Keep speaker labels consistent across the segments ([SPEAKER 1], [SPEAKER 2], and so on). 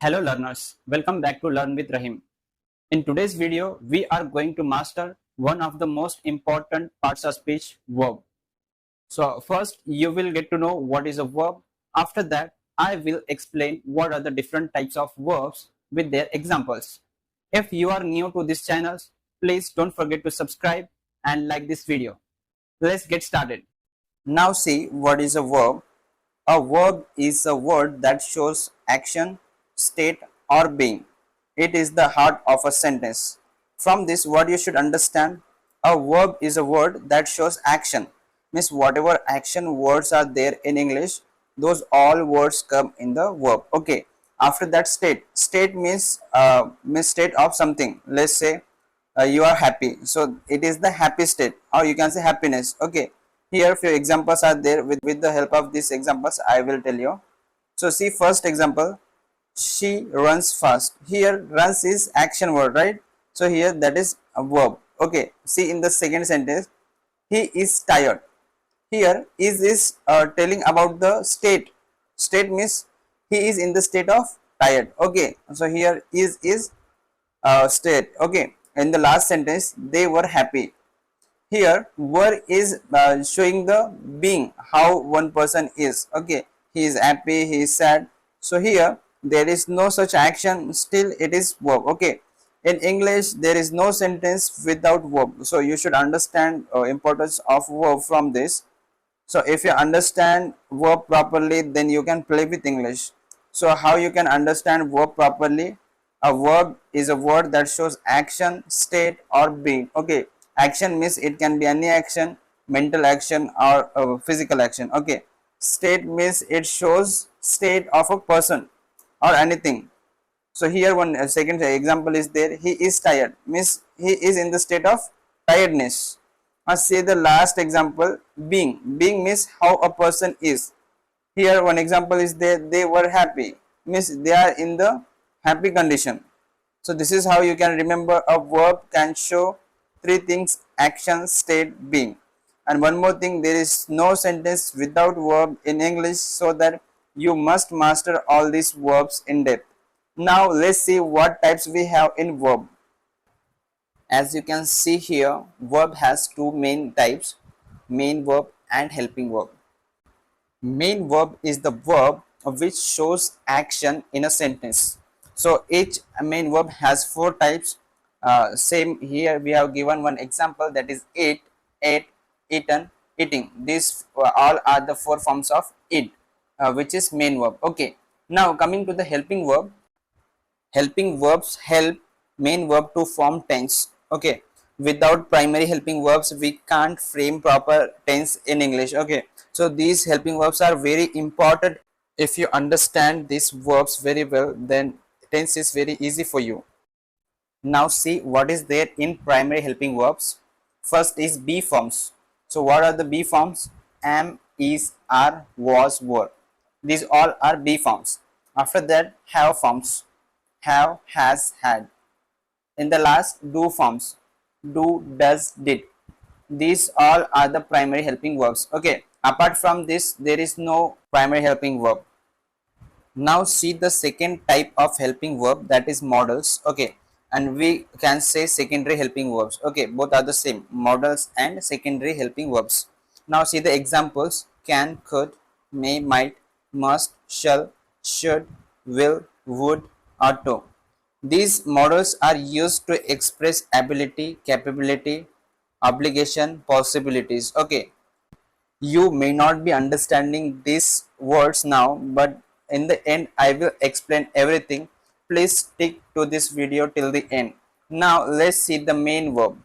[SPEAKER 1] Hello learners, welcome back to Learn with Rahim. In today's video, we are going to master one of the most important parts of speech, verb. So first, you will get to know what is a verb. After that, I will explain what are the different types of verbs with their examples. If you are new to this channel, please don't forget to subscribe and like this video. Let's get started. Now see what is a verb. A verb is a word that shows action, state, or being. It is the heart of a sentence. From this, what you should understand, a verb is a word that shows action. Means whatever action words are there in English, those all words come in the verb. Okay. After that, state. State means state of something. Let's say you are happy, so it is the happy state, or you can say happiness. Okay, here few examples are there. With the help of these examples I will tell you. So see, first example, she runs fast. Here runs is action word, right? So here that is a verb. Okay, see in the second sentence, he is tired. Here is telling about the state. State means he is in the state of tired. Okay, so here is state. Okay, in the last sentence, they were happy. Here were is showing the being, how one person is. Okay, he is happy, he is sad. So here there is no such action, still it is verb. Okay, in English there is no sentence without verb, so you should understand importance of verb from this. So if you understand verb properly, then you can play with English. So how you can understand verb properly? A verb is a word that shows action, state, or being. Okay, action means it can be any action, mental action, or physical action. Okay, state means it shows state of a person or anything. So here one second example is there. He is tired means he is in the state of tiredness. Say the last example, being. Being means how a person is. Here one example is there. They were happy means they are in the happy condition. So this is how you can remember a verb can show three things: action, state, being. And one more thing, there is no sentence without verb in English, so that you must master all these verbs in depth. Now let's see what types we have in verb. As you can see here, verb has two main types: main verb and helping verb. Main verb is the verb which shows action in a sentence. So each main verb has four types. Same here we have given one example, that is eat, ate, eaten, eating. These all are the four forms of it, which is main verb. Okay, now coming to the helping verb. Helping verbs help main verb to form tense. Okay, without primary helping verbs we can't frame proper tense in English. Okay, so these helping verbs are very important. If you understand these verbs very well, then tense is very easy for you. Now see what is there in primary helping verbs. First is be forms. So what are the be forms? Am, is, are, was, were. These all are be forms. After that, have forms. Have, has, had. In the last, do forms. Do, does, did. These all are the primary helping verbs. Okay, apart from this, there is no primary helping verb. Now see the second type of helping verb, that is modals. Okay, and we can say secondary helping verbs. Okay, both are the same, modals and secondary helping verbs. Now see the examples: can, could, may, might, must, shall, should, will, would, or to. These modals are used to express ability, capability, obligation, possibilities. Okay, you may not be understanding these words now, but in the end I will explain everything. Please stick to this video till the end. Now let's see the main verb.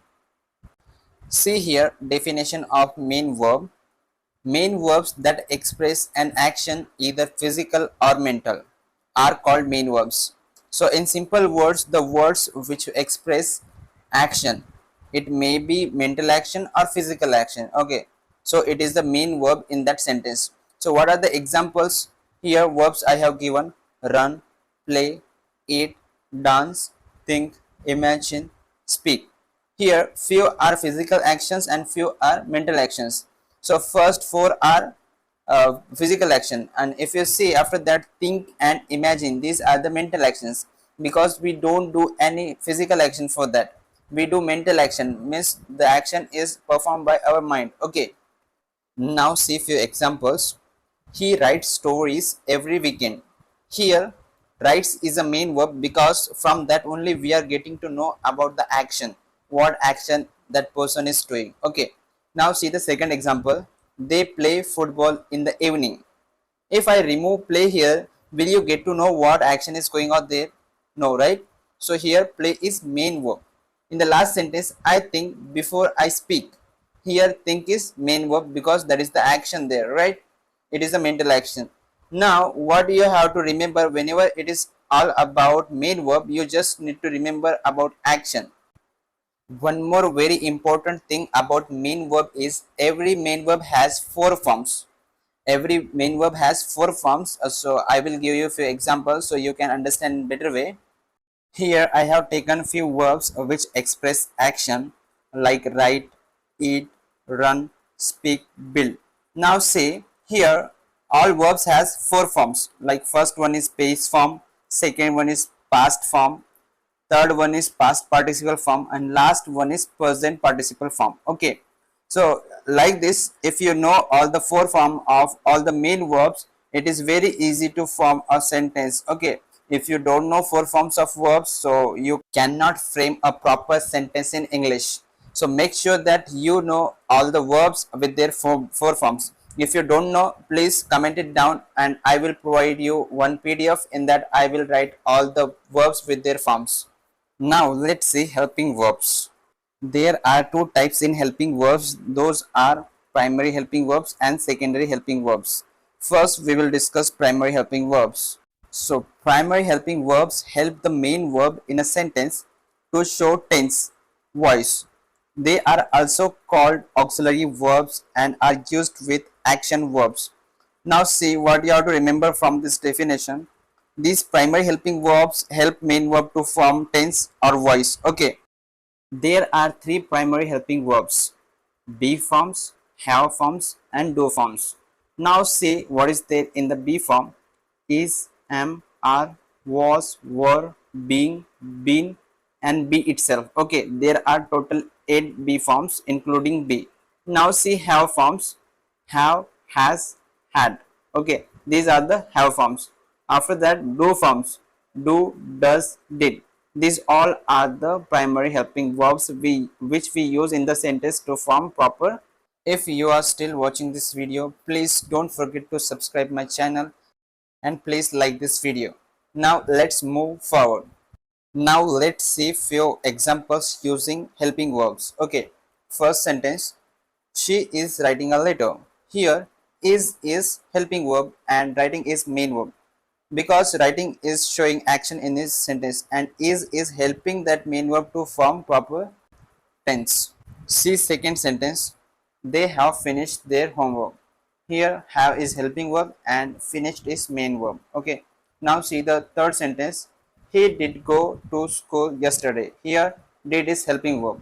[SPEAKER 1] See here definition of main verb. Main verbs that express an action, either physical or mental, are called main verbs. So in simple words, the words which express action, it may be mental action or physical action. Okay, so it is the main verb in that sentence. So what are the examples? Here verbs I have given: run, play, eat, dance, think, imagine, speak. Here few are physical actions and few are mental actions. So first four are
[SPEAKER 2] physical action, and if you see after that think and imagine, these are the mental actions, because we don't do any physical action for that. We do mental action, means the action is performed by our mind. Okay, now see few examples. He writes stories every weekend. Here, writes is a main verb, because from that only we are getting to know about the action, what action that person is doing. Okay. Now see the second example. They play football in the evening. If I remove play here, will you get to know what action is going on there? No, right? So here play is main verb. In the last sentence, I think before I speak. Here think is main verb, because that is the action there, right? It is a mental action. Now what you have to remember, whenever it is all about main verb, you just need to remember about action. One more very important thing about main verb is every main verb has four forms. Every main verb has four forms. So I will give you a few examples so you can understand in better way. Here I have taken few verbs which express action, like write, eat, run, speak, build. Now say here all verbs has four forms, like first one is base form, second one is past form, third one is past participle form, and last one is present participle form. Okay, so like this, if you know all the four form of all the main verbs, it is very easy to form a sentence. Okay, if you don't know four forms of verbs, so you cannot frame a proper sentence in English. So make sure that you know all the verbs with their four forms. If you don't know, please comment it down and I will provide you one PDF. In that I will write all the verbs with their forms. Now let's see helping verbs. There are two types in helping verbs. Those are primary helping verbs and secondary helping verbs. First, we will discuss primary helping verbs. So, primary helping verbs help the main verb in a sentence to show tense, voice. They are also called auxiliary verbs and are used with action verbs. Now, see what you have to remember from this definition. These primary helping verbs help main verb to form tense or voice. Okay. There are three primary helping verbs: be forms, have forms, and do forms. Now see what is there in the be form: is, am, are, was, were, being, been, and be itself. Okay, there are total 8 be forms including be. Now see have forms: have, has, had. Okay, these are the have forms. After that, do forms: do, does, did. These all are the primary helping verbs which we use in the sentence to form proper. If you are still watching this video, please don't forget to subscribe my channel and please like this video. Now let's move forward. Now let's see few examples using helping verbs. Okay, first sentence: she is writing a letter. Here is helping verb and writing is main verb, because writing is showing action in this sentence and is helping that main verb to form proper tense. See second sentence: they have finished their homework. Here have is helping verb and finished is main verb. Okay, now see the third sentence: he did go to school yesterday. Here did is helping verb.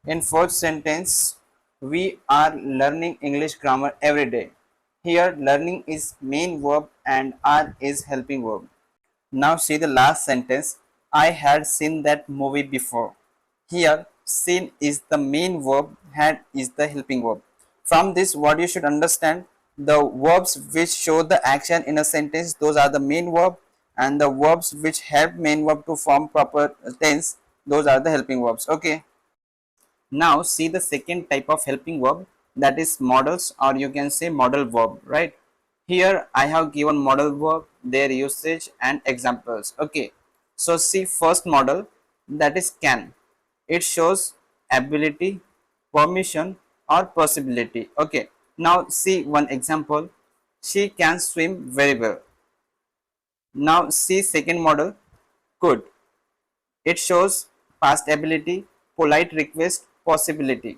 [SPEAKER 2] In fourth sentence, we are learning English grammar every day. Here learning is main verb and are is helping verb. Now see the last sentence: I had seen that movie before. Here seen is the main verb, had is the helping verb. From this what you should understand: the verbs which show the action in a sentence, those are the main verb, and the verbs which help main verb to form proper tense, those are the helping verbs. Okay. Now see the second type of helping verb, that is modals, or you can say modal verb, right? Here I have given modal verb, their usage and examples. Okay, so see first modal, that is can. It shows ability, permission or possibility. Okay, now see one example: she can swim very well. Now see second model, could. It shows past ability, polite request, possibility.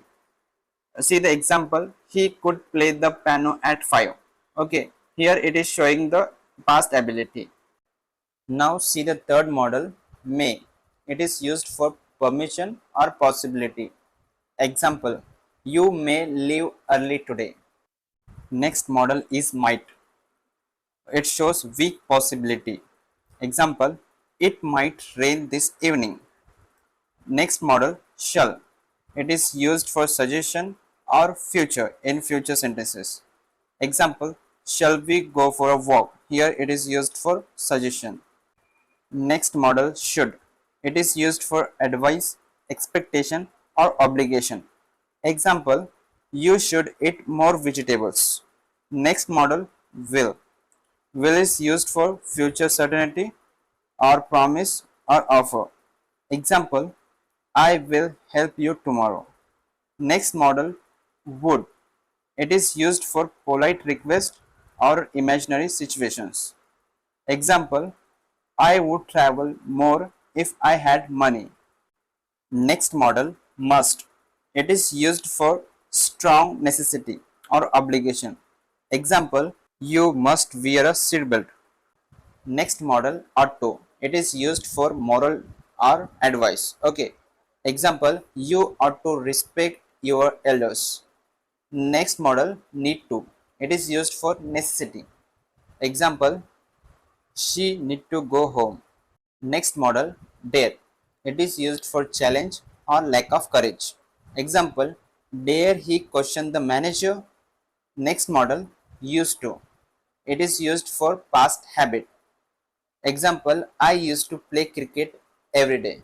[SPEAKER 2] See the example: he could play the piano at 5. Okay, here it is showing the past ability. Now see the third model, may. It is used for permission or possibility. Example: you may leave early today. Next modal is might. It shows weak possibility. Example, it might rain this evening. Next modal, shall. It is used for suggestion or future in future sentences. Example, shall we go for a walk? Here it is used for suggestion. Next modal, should. It is used for advice, expectation or obligation. Example, you should eat more vegetables. Next modal, will. Will is used for future certainty or promise or offer. Example, I will help you tomorrow. Next modal, would. It is used for polite request or imaginary situations. Example, I would travel more if I had money. Next modal, must. It is used for strong necessity or obligation. Example, you must wear a seatbelt. Next modal, ought to. It is used for moral or advice. Okay. Example, you ought to respect your elders. Next modal, need to. It is used for necessity. Example, she need to go home. Next modal, dare. It is used for challenge or lack of courage. Example, dare he question the manager. Next modal, used to. It is used for past habit. Example, I used to play cricket every day.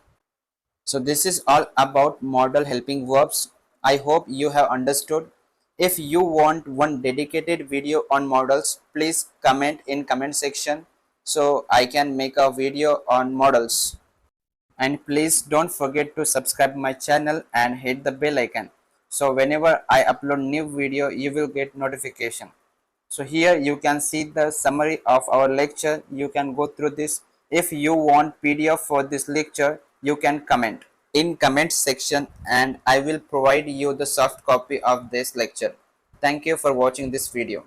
[SPEAKER 2] So this is all about modal helping verbs. I hope you have understood. If you want one dedicated video on modals, please comment in comment section so I can make a video on modals. And please don't forget to subscribe my channel and hit the bell icon. So whenever I upload new video, you will get notification. So here you can see the summary of our lecture. You can go through this. If you want PDF for this lecture, you can comment in comment section and I will provide you the soft copy of this lecture. Thank you for watching this video.